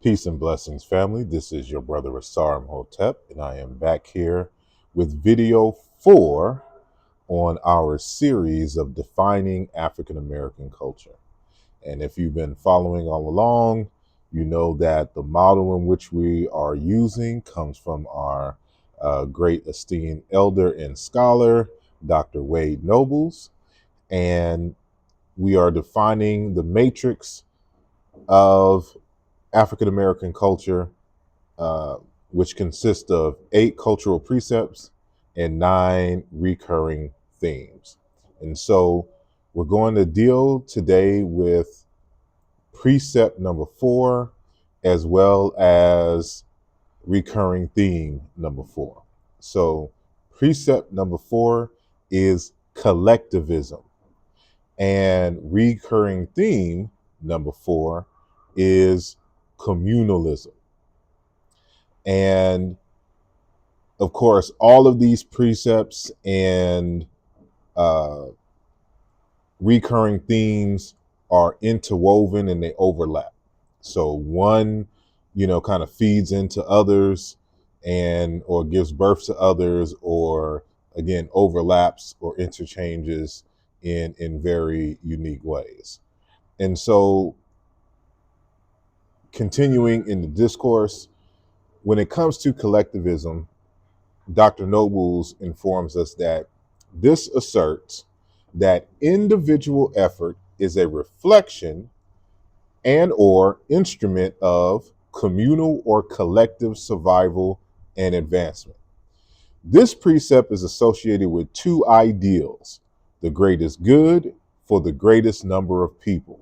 Peace and blessings, family. This is your brother Asar Hotep, and I am back here with video 4 on our series of defining African American culture. And if you've been following all along, you know that the model in which we are using comes from our great esteemed elder and scholar, Dr. Wade Nobles. And we are defining the matrix of African American culture, uh, which consists of 8 cultural precepts and 9 recurring themes. And so we're going to deal today with precept number 4, as well as recurring theme number 4. So precept number 4 is collectivism, and recurring theme number 4 is communalism. And of course, all of these precepts and uh, recurring themes are interwoven and they overlap. So one, kind of feeds into others and or gives birth to others, or again overlaps or interchanges in very unique ways. And so continuing in the discourse, when it comes to collectivism, Dr. Nobles informs us that this asserts that individual effort is a reflection and or instrument of communal or collective survival and advancement. This precept is associated with 2 ideals: the greatest good for the greatest number of people.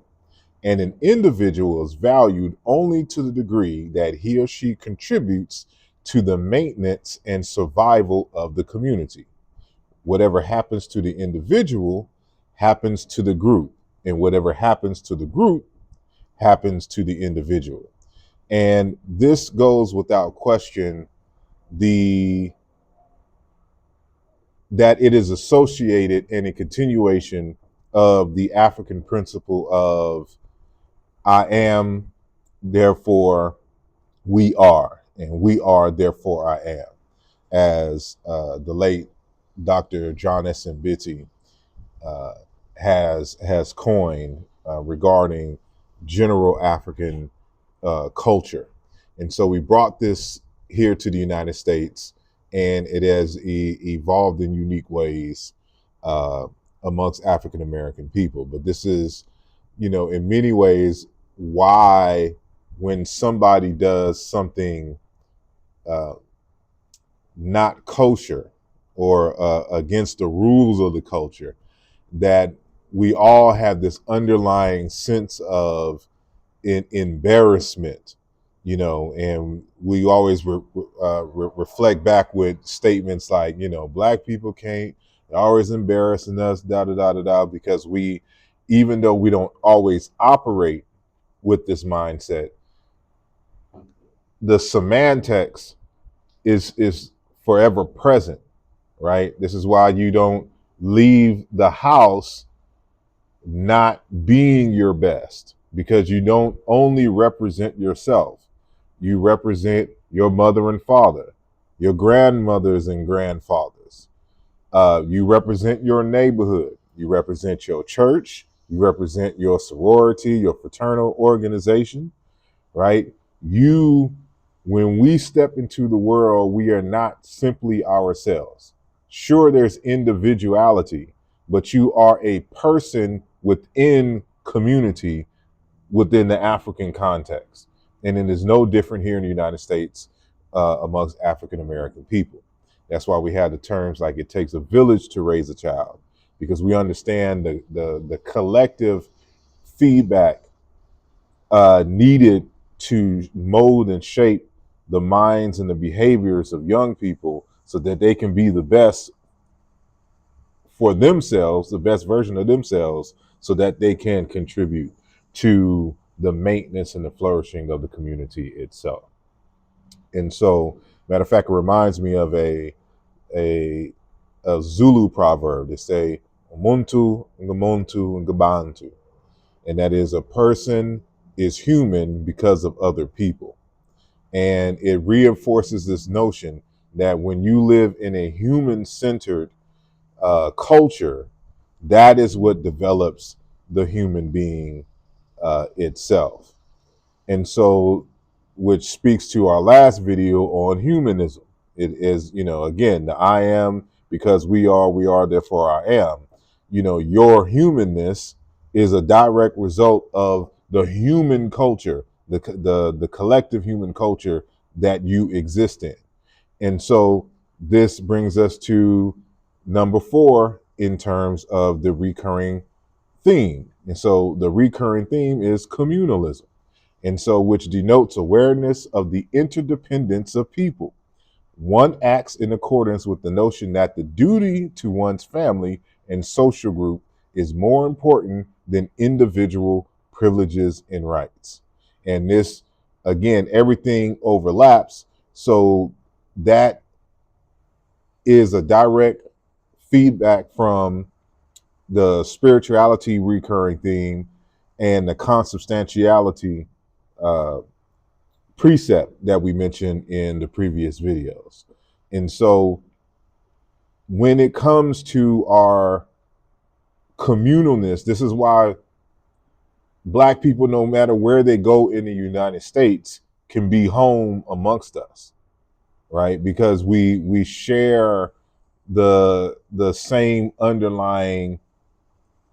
And an individual is valued only to the degree that he or she contributes to the maintenance and survival of the community. Whatever happens to the individual happens to the group, and whatever happens to the group happens to the individual. And this goes without question, the that it is associated in a continuation of the African principle of I am, therefore we are, and we are, therefore I am, as the late Dr. John S. Mbiti uh, has coined regarding general African culture. And so we brought this here to the United States, and it has evolved in unique ways uh, amongst African American people. But this is, in many ways, why when somebody does something uh, not kosher or against the rules of the culture, that we all have this underlying sense of embarrassment, and we always reflect back with statements like, black people can't, they're always embarrassing us, da da da da da, because we, even though we don't always operate with this mindset, the semantics is forever present, right? This is why you don't leave the house not being your best, because you don't only represent yourself, you represent your mother and father, your grandmothers and grandfathers. You represent your neighborhood, you represent your church, you represent your sorority, your fraternal organization, right? You, when we step into the world, we are not simply ourselves. Sure, there's individuality, but you are a person within community within the African context. And it is no different here in the United States amongst African American people. That's why we have the terms like it takes a village to raise a child, because we understand the collective feedback needed to mold and shape the minds and the behaviors of young people so that they can be the best for themselves, the best version of themselves, so that they can contribute to the maintenance and the flourishing of the community itself. And so, matter of fact, it reminds me of a, a Zulu proverb. They say, "Umuntu, Ngamuntu, Ngabantu," and that is a person is human because of other people. And it reinforces this notion that when you live in a human-centered culture, that is what develops the human being itself. And so, which speaks to our last video on humanism. It is, again, the I am because we are, therefore I am. Your humanness is a direct result of the human culture, the collective human culture that you exist in. And so this brings us to number 4 in terms of the recurring theme. And so the recurring theme is communalism. And so, which denotes awareness of the interdependence of people. One acts in accordance with the notion that the duty to one's family and social group is more important than individual privileges and rights. And this, again, everything overlaps. So that is a direct feedback from the spirituality recurring theme and the consubstantiality precept that we mentioned in the previous videos. And so when it comes to our communalness, this is why Black people, no matter where they go in the United States, can be home amongst us, right? Because we share the same underlying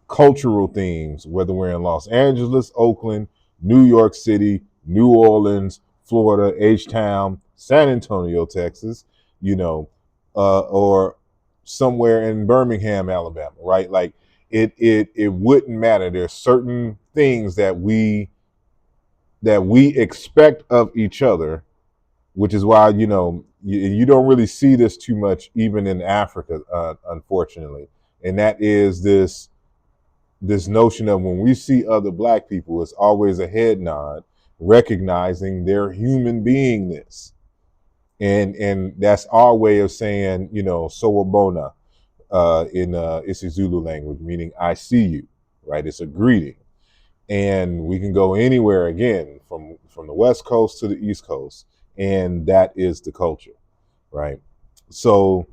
cultural themes, whether we're in Los Angeles, Oakland, New York City, New Orleans, Florida, H-Town, San Antonio, Texas, or somewhere in Birmingham, Alabama, right? Like it wouldn't matter. There's certain things that we expect of each other, which is why you don't really see this too much even in Africa, unfortunately, and that is this notion of when we see other Black people, it's always a head nod, recognizing their human beingness. And that's our way of saying, Sowabona in isiZulu language, meaning I see you, right? It's a greeting. And we can go anywhere again, from the West Coast to the East Coast, and that is the culture, right? So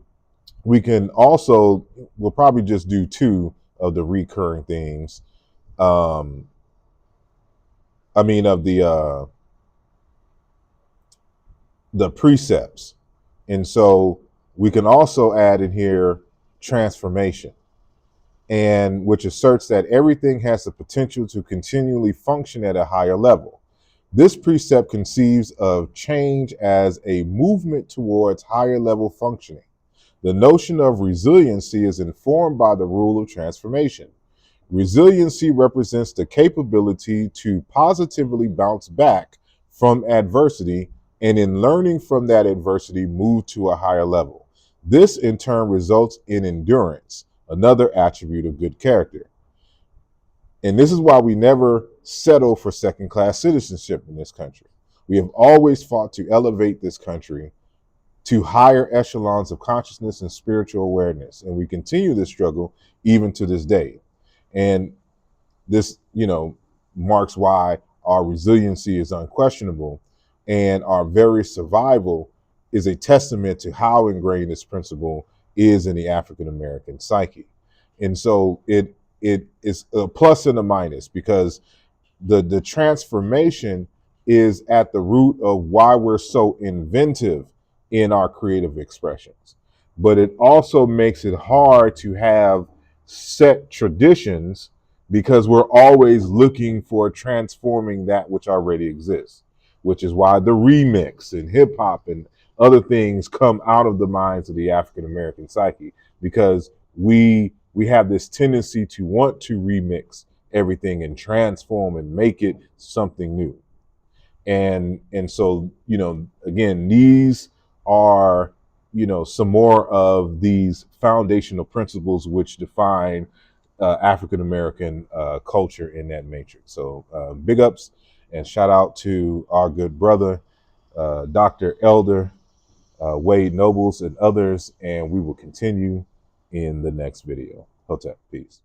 we can also, we'll probably just do 2 of the recurring themes. Of the precepts. And so we can also add in here transformation, and which asserts that everything has the potential to continually function at a higher level. This precept conceives of change as a movement towards higher level functioning. The notion of resiliency is informed by the rule of transformation. Resiliency represents the capability to positively bounce back from adversity and, in learning from that adversity, move to a higher level. This in turn results in endurance, another attribute of good character. And this is why we never settle for second-class citizenship in this country. We have always fought to elevate this country to higher echelons of consciousness and spiritual awareness. And we continue this struggle even to this day. And this, marks why our resiliency is unquestionable, and our very survival is a testament to how ingrained this principle is in the African American psyche. And so it is a plus and a minus, because the transformation is at the root of why we're so inventive in our creative expressions. But it also makes it hard to have set traditions, because we're always looking for transforming that which already exists, which is why the remix and hip hop and other things come out of the minds of the African American psyche, because we have this tendency to want to remix everything and transform and make it something new. And so, again, these are, some more of these foundational principles which define African American culture in that matrix. So big ups and shout out to our good brother, Dr. Elder Wade Nobles and others, and we will continue in the next video. Hotep, peace.